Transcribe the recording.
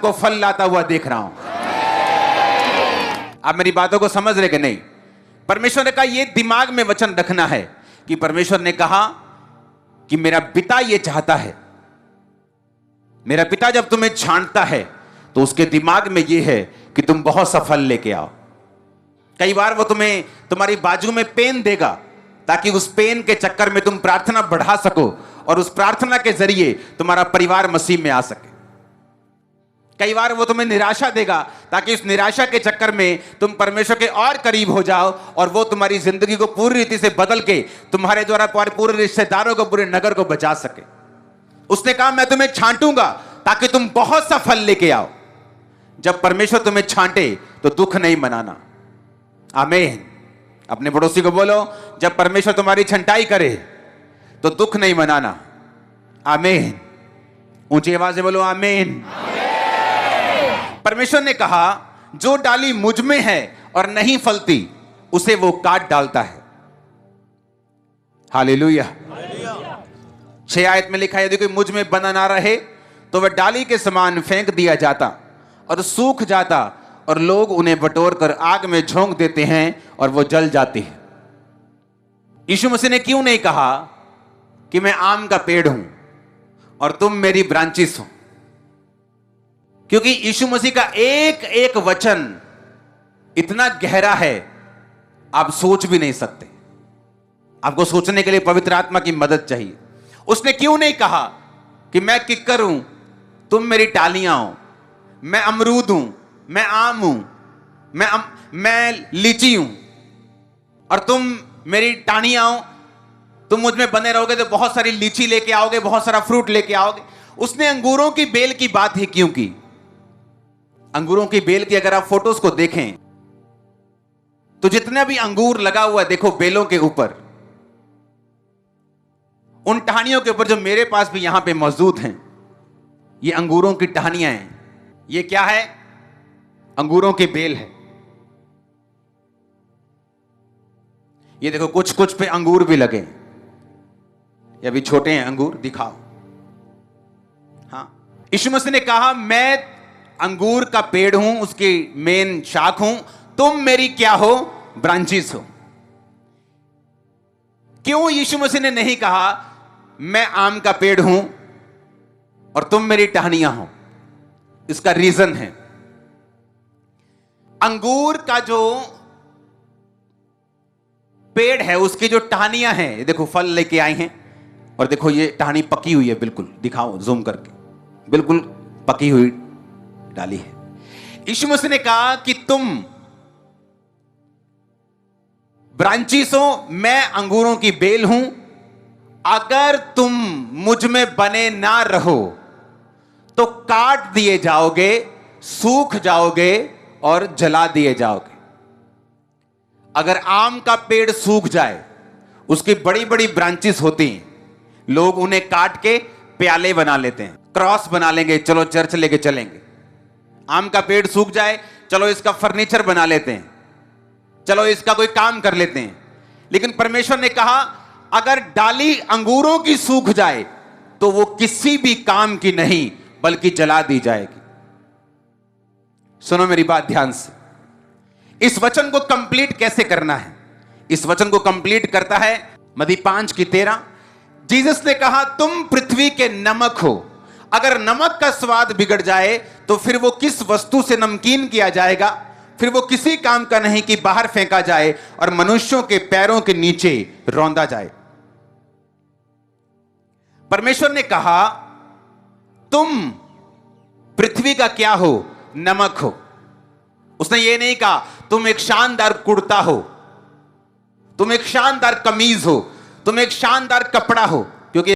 आपको फल लाता हुआ देख रहा हूं। आप मेरी बातों को समझ रहे कि नहीं? परमेश्वर ने कहा यह दिमाग में वचन रखना है कि परमेश्वर ने कहा कि मेरा पिता यह चाहता है, मेरा पिता जब तुम्हें छांटता है तो उसके दिमाग में यह है कि तुम बहुत सफल लेके आओ। कई बार वो तुम्हें तुम्हारी बाजू में पेन देगा ताकि उस पेन के चक्कर में तुम प्रार्थना बढ़ा सको और उस प्रार्थना के जरिए तुम्हारा परिवार मसीह में आ सके। कई बार वो तुम्हें निराशा देगा ताकि उस निराशा के चक्कर में तुम परमेश्वर के और करीब हो जाओ और वो तुम्हारी जिंदगी को पूरी रीति से बदल के तुम्हारे द्वारा पूरे रिश्तेदारों को, पूरे नगर को बचा सके। उसने कहा मैं तुम्हें छांटूंगा ताकि तुम बहुत सा फल लेके आओ। जब परमेश्वर तुम्हें छांटे तो दुख नहीं मनाना। आमीन। अपने पड़ोसी को बोलो, जब परमेश्वर तुम्हारी छंटाई करे तो दुख नहीं मनाना। आमीन। ऊंची आवाज से बोलो आमीन। परमेश्वर ने कहा जो डाली मुझ में है और नहीं फलती उसे वो काट डालता है। हालेलुया। 6 आयत में लिखा है यदि कोई मुझ में बना ना रहे तो वह डाली के समान फेंक दिया जाता और सूख जाता और लोग उन्हें बटोर कर आग में झोंक देते हैं और वो जल जाती है। यीशु मसीह ने क्यों नहीं कहा कि मैं आम का पेड़ हूं और तुम मेरी ब्रांचेस हो? क्योंकि यीशु मसीह का एक एक वचन इतना गहरा है आप सोच भी नहीं सकते। आपको सोचने के लिए पवित्र आत्मा की मदद चाहिए। उसने क्यों नहीं कहा कि मैं किक्कर हूं, तुम मेरी टालियां हो, मैं अमरूद हूं, मैं आम हूं, मैं लीची हूं और तुम मेरी टाहनियां हो, तुम मुझ में बने रहोगे तो बहुत सारी लीची लेके आओगे, बहुत सारा फ्रूट लेके आओगे। उसने अंगूरों की बेल की बात ही क्यों की? अंगूरों की बेल की अगर आप फोटोज को देखें तो जितना भी अंगूर लगा हुआ है देखो बेलों के ऊपर, उन टहनियों के ऊपर जो मेरे पास भी यहां पे मौजूद हैं, ये अंगूरों की टहनियां हैं। ये क्या है? अंगूरों की बेल है। ये देखो कुछ कुछ पे अंगूर भी लगे, ये अभी छोटे हैं अंगूर, दिखाओ। हाँ, यीशु मसीह ने कहा मैं अंगूर का पेड़ हूं, उसकी मेन शाख हूं, तुम मेरी क्या हो? ब्रांचेस हो। क्यों यीशु मसीह ने नहीं कहा मैं आम का पेड़ हूं और तुम मेरी टहनियां हो? इसका रीजन है अंगूर का जो पेड़ है उसकी जो टहनियां हैं, ये देखो फल लेके आई हैं और देखो ये टहनी पकी हुई है, बिल्कुल दिखाओ जूम करके, बिल्कुल पकी हुई डाली है। यीशु मसीह ने कहा कि तुम ब्रांचेस हो, मैं अंगूरों की बेल हूं। अगर तुम मुझ में बने ना रहो तो काट दिए जाओगे, सूख जाओगे और जला दिए जाओगे। अगर आम का पेड़ सूख जाए, उसकी बड़ी बड़ी ब्रांचेस होती हैं, लोग उन्हें काट के प्याले बना लेते हैं, क्रॉस बना लेंगे, चलो चर्च लेके चलेंगे। आम का पेड़ सूख जाए, चलो इसका फर्नीचर बना लेते हैं, चलो इसका कोई काम कर लेते हैं। लेकिन परमेश्वर ने कहा अगर डाली अंगूरों की सूख जाए तो वो किसी भी काम की नहीं बल्कि जला दी जाएगी। सुनो मेरी बात ध्यान से। इस वचन को कंप्लीट कैसे करना है? इस वचन को कंप्लीट करता है मत्ती 5:13। जीसस ने कहा तुम पृथ्वी के नमक हो। अगर नमक का स्वाद बिगड़ जाए तो फिर वो किस वस्तु से नमकीन किया जाएगा? फिर वो किसी काम का नहीं कि बाहर फेंका जाए और मनुष्यों के पैरों के नीचे रौंदा जाए। परमेश्वर ने कहा तुम पृथ्वी का क्या हो? नमक हो। उसने ये नहीं कहा तुम एक शानदार कुर्ता हो, तुम एक शानदार कमीज हो, तुम एक शानदार कपड़ा हो।